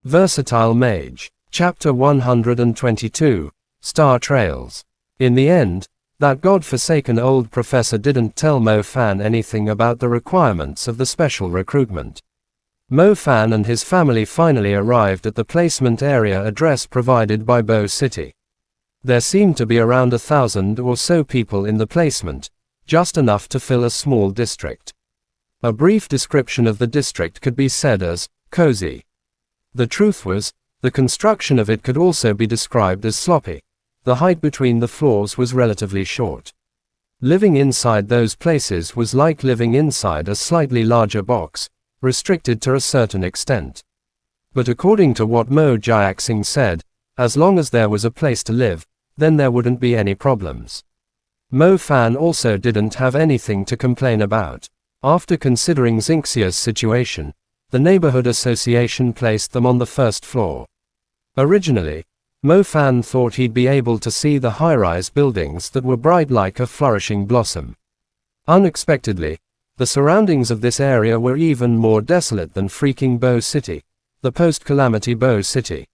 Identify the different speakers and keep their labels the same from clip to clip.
Speaker 1: Versatile Mage. Chapter 122. Star Trails. In the end, that god-forsaken old professor didn't tell Mo Fan anything about the requirements of the special recruitment. Mo Fan and his family finally arrived at the placement area address provided by Bo City. There seemed to be around 1,000 or so people in the placement, just enough to fill a small district. A brief description of the district could be said as cozy. The truth was, the construction of it could also be described as sloppy. The height between the floors was relatively short. Living inside those places was like living inside a slightly larger box, restricted to a certain extent. But according to what Mo Jiaxing said, as long as there was a place to live, then there wouldn't be any problems. Mo Fan also didn't have anything to complain about. After considering Xingxia's situation, the neighborhood association placed them on the first floor. Originally, Mo Fan thought he'd be able to see the high-rise buildings that were bright like a flourishing blossom. Unexpectedly, the surroundings of this area were even more desolate than freaking Bo City, the post-calamity Bo City.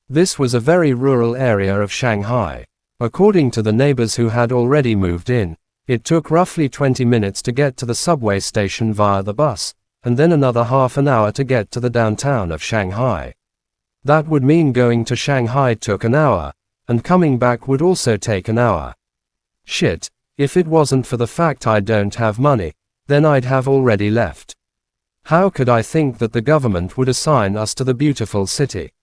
Speaker 1: This was a very rural area of Shanghai. According to the neighbors who had already moved in, it took roughly 20 minutes to get to the subway station via the bus, and then another half an hour to get to the downtown of Shanghai. That would mean going to Shanghai took an hour, and coming back would also take an hour. Shit, if it wasn't for the fact I don't have money, then I'd have already left. How could I think that the government would assign us to the beautiful city?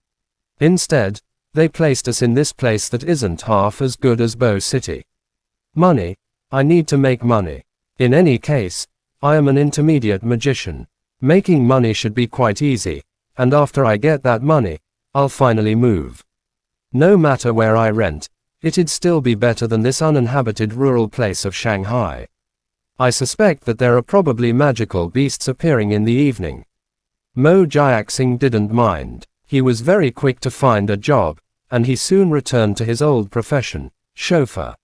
Speaker 1: Instead, they placed us in this place that isn't half as good as Bo City. Money. I need to make money. In any case, I am an intermediate magician. Making money should be quite easy, and after I get that money, I'll finally move. No matter where I rent, it'd still be better than this uninhabited rural place of Shanghai. I suspect that there are probably magical beasts appearing in the evening. Mo Jiaxing didn't mind. He was very quick to find a job, and he soon returned to his old profession, chauffeur.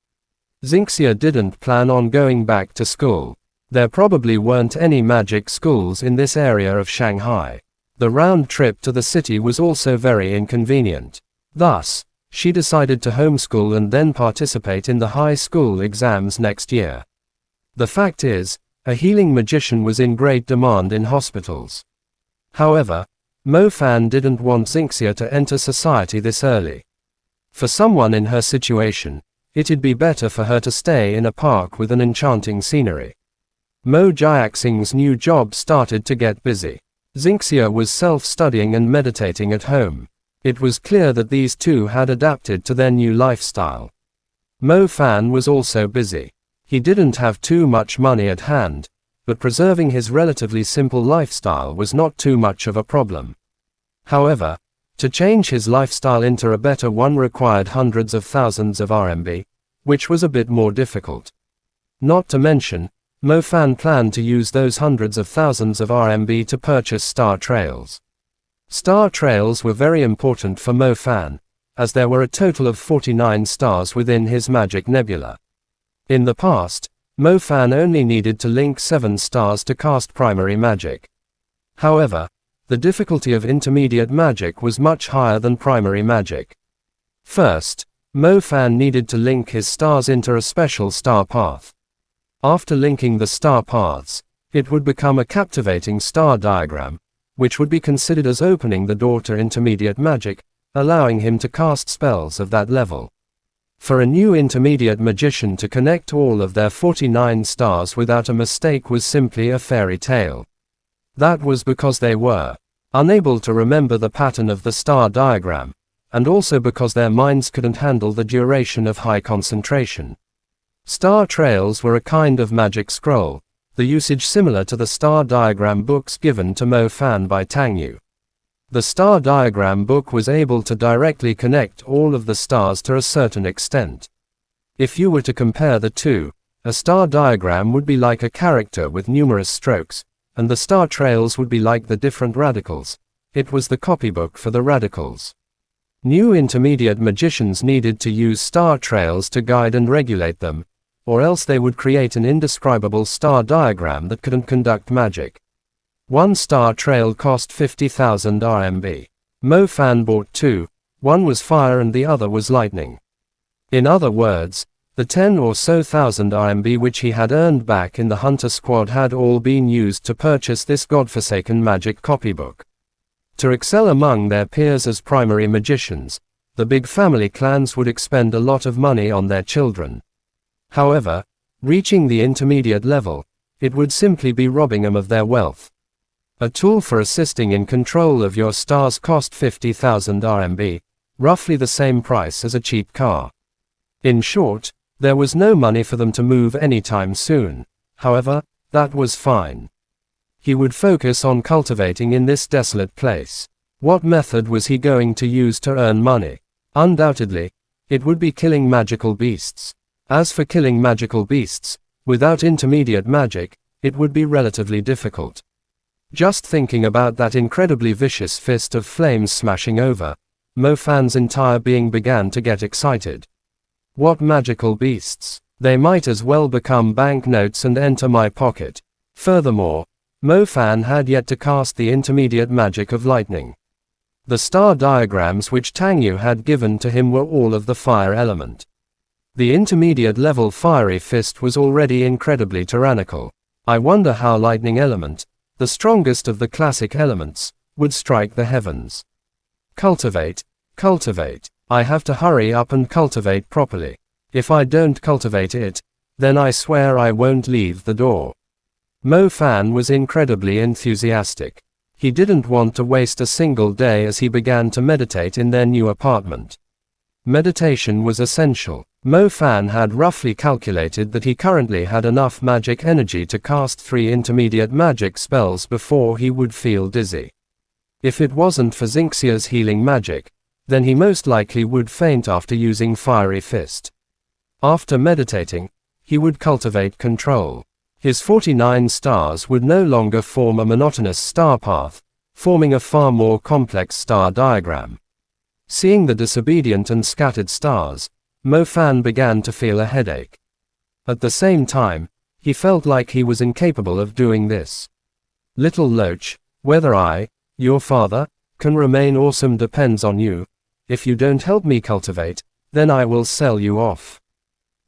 Speaker 1: Xingxia didn't plan on going back to school. There probably weren't any magic schools in this area of Shanghai. The round trip to the city was also very inconvenient. Thus, she decided to homeschool and then participate in the high school exams next year. The fact is, a healing magician was in great demand in hospitals. However, Mo Fan didn't want Xingxia to enter society this early. For someone in her situation, it'd be better for her to stay in a park with an enchanting scenery. Mo Jiaxing's new job started to get busy. Xingxia was self-studying and meditating at home. It was clear that these two had adapted to their new lifestyle. Mo Fan was also busy. He didn't have too much money at hand, but preserving his relatively simple lifestyle was not too much of a problem. However, to change his lifestyle into a better one required hundreds of thousands of RMB, which was a bit more difficult. Not to mention, Mo Fan planned to use those hundreds of thousands of RMB to purchase star trails. Star trails were very important for Mo Fan, as there were a total of 49 stars within his magic nebula. In the past, Mo Fan only needed to link 7 stars to cast primary magic. However, the difficulty of intermediate magic was much higher than primary magic. First, Mo Fan needed to link his stars into a special star path. After linking the star paths, it would become a captivating star diagram, which would be considered as opening the door to intermediate magic, allowing him to cast spells of that level. For a new intermediate magician to connect all of their 49 stars without a mistake was simply a fairy tale. That was because they were unable to remember the pattern of the star diagram, and also because their minds couldn't handle the duration of high concentration. Star trails were a kind of magic scroll, the usage similar to the star diagram books given to Mo Fan by Tang Yu. The star diagram book was able to directly connect all of the stars to a certain extent. If you were to compare the two, a star diagram would be like a character with numerous strokes, and the star trails would be like the different radicals. It was the copybook for the radicals. New intermediate magicians needed to use star trails to guide and regulate them, or else they would create an indescribable star diagram that couldn't conduct magic. One star trail cost 50,000 RMB. Mo Fan bought two, one was fire and the other was lightning. In other words, the 10 or so thousand RMB which he had earned back in the Hunter Squad had all been used to purchase this godforsaken magic copybook. To excel among their peers as primary magicians, the big family clans would expend a lot of money on their children. However, reaching the intermediate level, it would simply be robbing them of their wealth. A tool for assisting in control of your stars cost 50,000 RMB, roughly the same price as a cheap car. In short, there was no money for them to move anytime soon. However, that was fine. He would focus on cultivating in this desolate place. What method was he going to use to earn money? Undoubtedly, it would be killing magical beasts. As for killing magical beasts, without intermediate magic, it would be relatively difficult. Just thinking about that incredibly vicious fist of flames smashing over, Mo Fan's entire being began to get excited. What magical beasts? They might as well become banknotes and enter my pocket. Furthermore, Mo Fan had yet to cast the intermediate magic of lightning. The star diagrams which Tang Yu had given to him were all of the fire element. The intermediate level fiery fist was already incredibly tyrannical. I wonder how lightning element, the strongest of the classic elements, would strike the heavens. Cultivate, cultivate. I have to hurry up and cultivate properly. If I don't cultivate it, then I swear I won't leave the door. Mo Fan was incredibly enthusiastic. He didn't want to waste a single day as he began to meditate in their new apartment. Meditation was essential. Mo Fan had roughly calculated that he currently had enough magic energy to cast 3 intermediate magic spells before he would feel dizzy. If it wasn't for Xingxia's healing magic, then he most likely would faint after using Fiery Fist. After meditating, he would cultivate control. His 49 stars would no longer form a monotonous star path, forming a far more complex star diagram. Seeing the disobedient and scattered stars, Mo Fan began to feel a headache. At the same time, he felt like he was incapable of doing this. Little Loach, whether I, your father, can remain awesome depends on you. If you don't help me cultivate, then I will sell you off.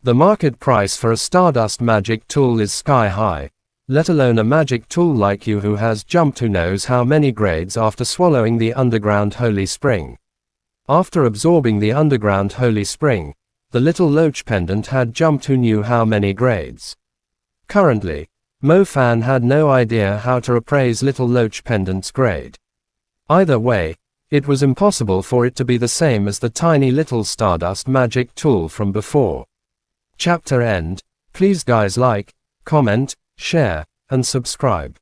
Speaker 1: The market price for a Stardust magic tool is sky high, let alone a magic tool like you who has jumped who knows how many grades after swallowing the underground holy spring. After absorbing the underground holy spring, the Little Loach pendant had jumped who knew how many grades. Currently, Mo Fan had no idea how to appraise Little Loach pendant's grade. Either way, it was impossible for it to be the same as the tiny little Stardust magic tool from before. Chapter end. Please guys like, comment, share, and subscribe.